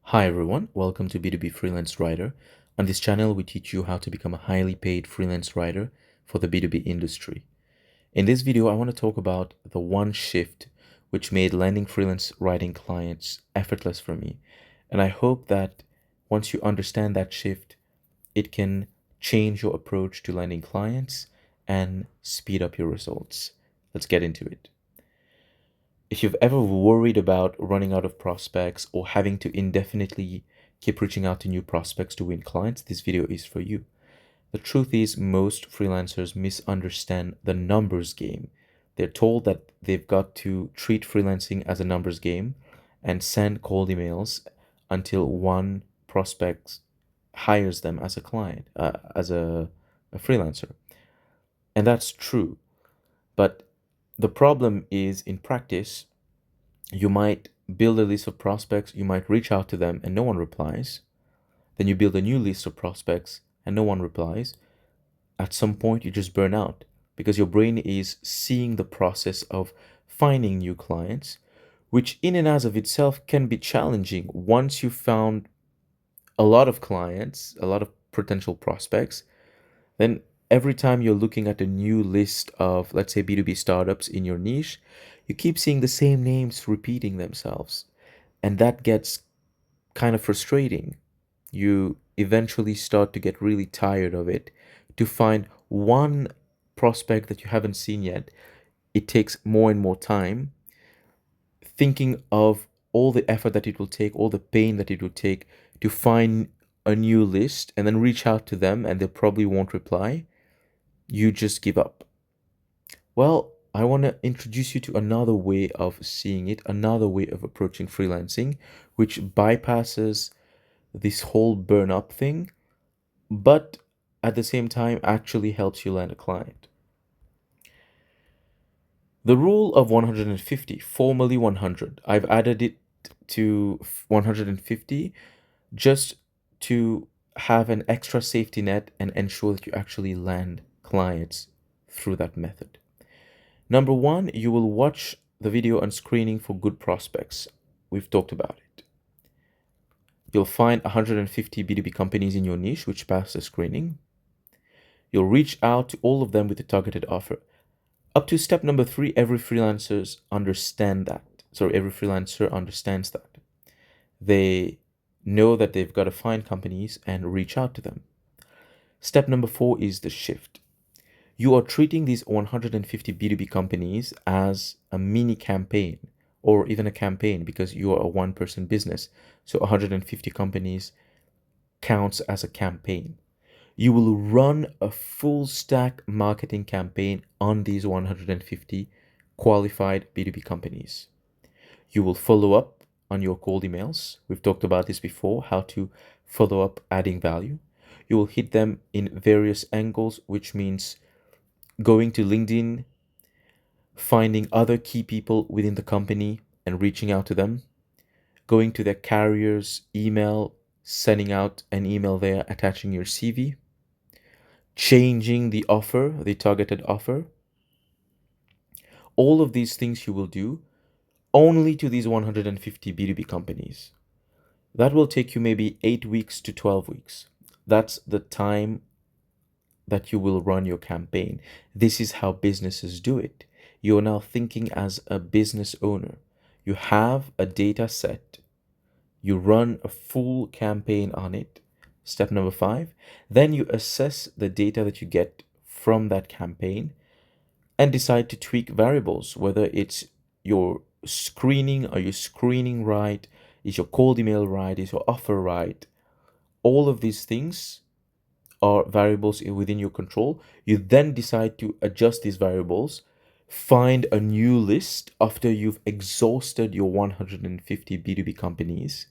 Hi everyone, welcome to B2B Freelance Writer. On this channel, we teach you how to become a highly paid freelance writer for the B2B industry. In this video, I want to talk about the one shift which made landing freelance writing clients effortless for me. And I hope that once you understand that shift, it can change your approach to landing clients and speed up your results. Let's get into it. If you've ever worried about running out of prospects or having to indefinitely keep reaching out to new prospects to win clients, this video is for you. The truth is, most freelancers misunderstand the numbers game. They're told that they've got to treat freelancing as a numbers game and send cold emails until one prospect hires them as a client, as a freelancer. And that's true. But the problem is, in practice, you might build a list of prospects, you might reach out to them and no one replies. Then you build a new list of prospects and no one replies. At some point, you just burn out because your brain is seeing the process of finding new clients, which in and as of itself can be challenging. Once you've found a lot of clients, a lot of potential prospects, then every time you're looking at a new list of, let's say, B2B startups in your niche, you keep seeing the same names repeating themselves. And that gets kind of frustrating. You eventually start to get really tired of it. To find one prospect that you haven't seen yet, it takes more and more time. Thinking of all the effort that it will take, all the pain that it will take to find a new list and then reach out to them and they probably won't reply, you just give up. Well, I want to introduce you to another way of seeing it, another way of approaching freelancing, which bypasses this whole burn up thing, but at the same time actually helps you land a client. The rule of 150, formerly 100, I've added it to 150 just to have an extra safety net and ensure that you actually land clients through that method. Number one, you will watch the video on screening for good prospects. We've talked about it. You'll find 150 B2B companies in your niche which pass the screening. You'll reach out to all of them with a targeted offer. Up to step number 3, every freelancer understands that. They know that they've got to find companies and reach out to them. Step number 4 is the shift. You are treating these 150 B2B companies as a mini campaign or even a campaign because you are a one-person business. So 150 companies counts as a campaign. You will run a full stack marketing campaign on these 150 qualified B2B companies. You will follow up on your cold emails. We've talked about this before, how to follow up adding value. You will hit them in various angles, which means going to LinkedIn, finding other key people within the company and reaching out to them, going to their carrier's email, sending out an email there, attaching your CV, changing the offer, the targeted offer. All of these things you will do only to these 150 B2B companies. That will take you maybe 8 weeks to 12 weeks. That's the time that you will run your campaign. This is how businesses do it. You're now thinking as a business owner. You have a data set. You run a full campaign on it. Step number 5. Then you assess the data that you get from that campaign and decide to tweak variables, whether it's your screening, are you screening right? Is your cold email right? Is your offer right? All of these things are variables within your control. You then decide to adjust these variables, find a new list after you've exhausted your 150 B2B companies.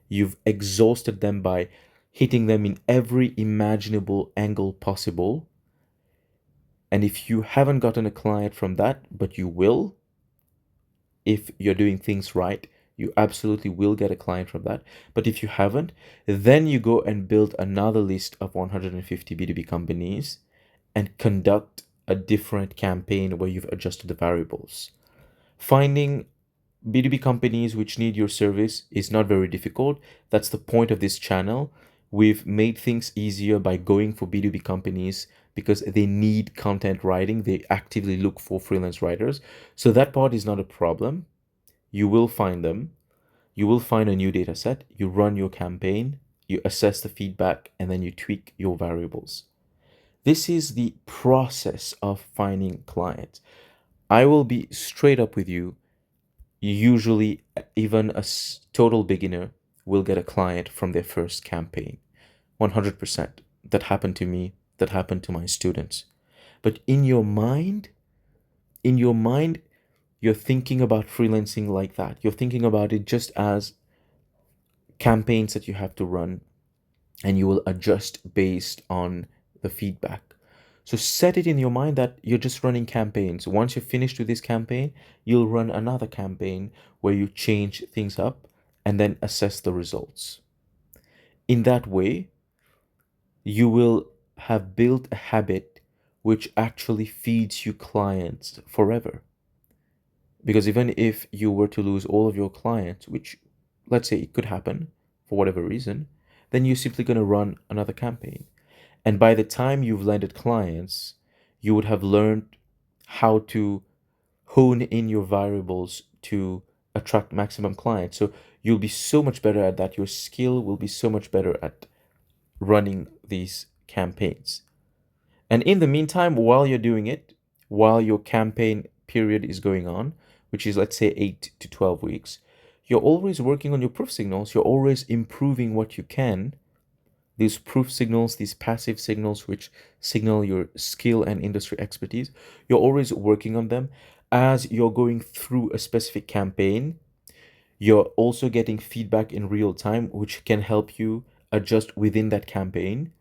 You've exhausted them by hitting them in every imaginable angle possible. And if you haven't gotten a client from that, but you will, if you're doing things right, you absolutely will get a client from that. But if you haven't, then you go and build another list of 150 B2B companies and conduct a different campaign where you've adjusted the variables. Finding B2B companies which need your service is not very difficult. That's the point of this channel. We've made things easier by going for B2B companies because they need content writing. They actively look for freelance writers. So that part is not a problem. You will find them. You will find a new data set. You run your campaign, you assess the feedback, and then you tweak your variables. This is the process of finding clients. I will be straight up with you. Usually, even a total beginner will get a client from their first campaign. 100%. That happened to me. That happened to my students. But in your mind, you're thinking about freelancing like that. You're thinking about it just as campaigns that you have to run, and you will adjust based on the feedback. So set it in your mind that you're just running campaigns. Once you're finished with this campaign, you'll run another campaign where you change things up and then assess the results. In that way, you will have built a habit which actually feeds you clients forever. Because even if you were to lose all of your clients, which let's say it could happen for whatever reason, then you're simply going to run another campaign. And by the time you've landed clients, you would have learned how to hone in your variables to attract maximum clients. So you'll be so much better at that. Your skill will be so much better at running these campaigns. And in the meantime, while you're doing it, while your campaign period is going on, which is let's say 8 to 12 weeks, you're always working on your proof signals. You're always improving what you can. These proof signals, these passive signals, which signal your skill and industry expertise, you're always working on them. As you're going through a specific campaign, you're also getting feedback in real time, which can help you adjust within that campaign.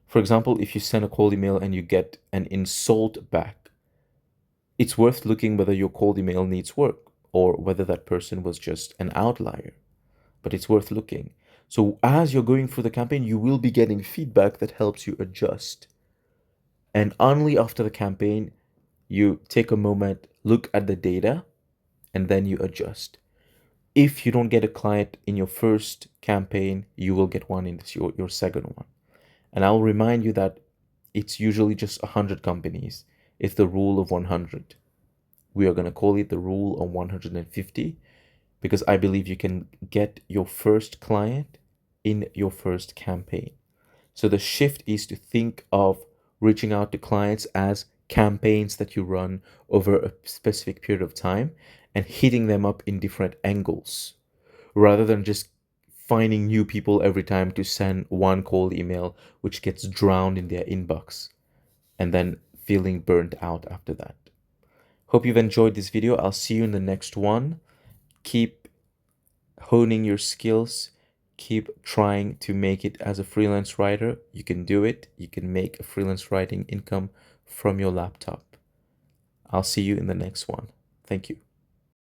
For example, if you send a cold email and you get an insult back, it's worth looking whether your cold email needs work or whether that person was just an outlier. But it's worth looking. So as you're going through the campaign, you will be getting feedback that helps you adjust. And only after the campaign, you take a moment, look at the data, and then you adjust. If you don't get a client in your first campaign, you will get one in your second one. And I'll remind you that it's usually just 100 companies. It's the rule of 100. We are going to call it the rule of 150 because I believe you can get your first client in your first campaign. So the shift is to think of reaching out to clients as campaigns that you run over a specific period of time and hitting them up in different angles rather than just finding new people every time to send one cold email which gets drowned in their inbox and then feeling burnt out after that. Hope you've enjoyed this video. I'll see you in the next one. Keep honing your skills. Keep trying to make it as a freelance writer. You can do it. You can make a freelance writing income from your laptop. I'll see you in the next one. Thank you.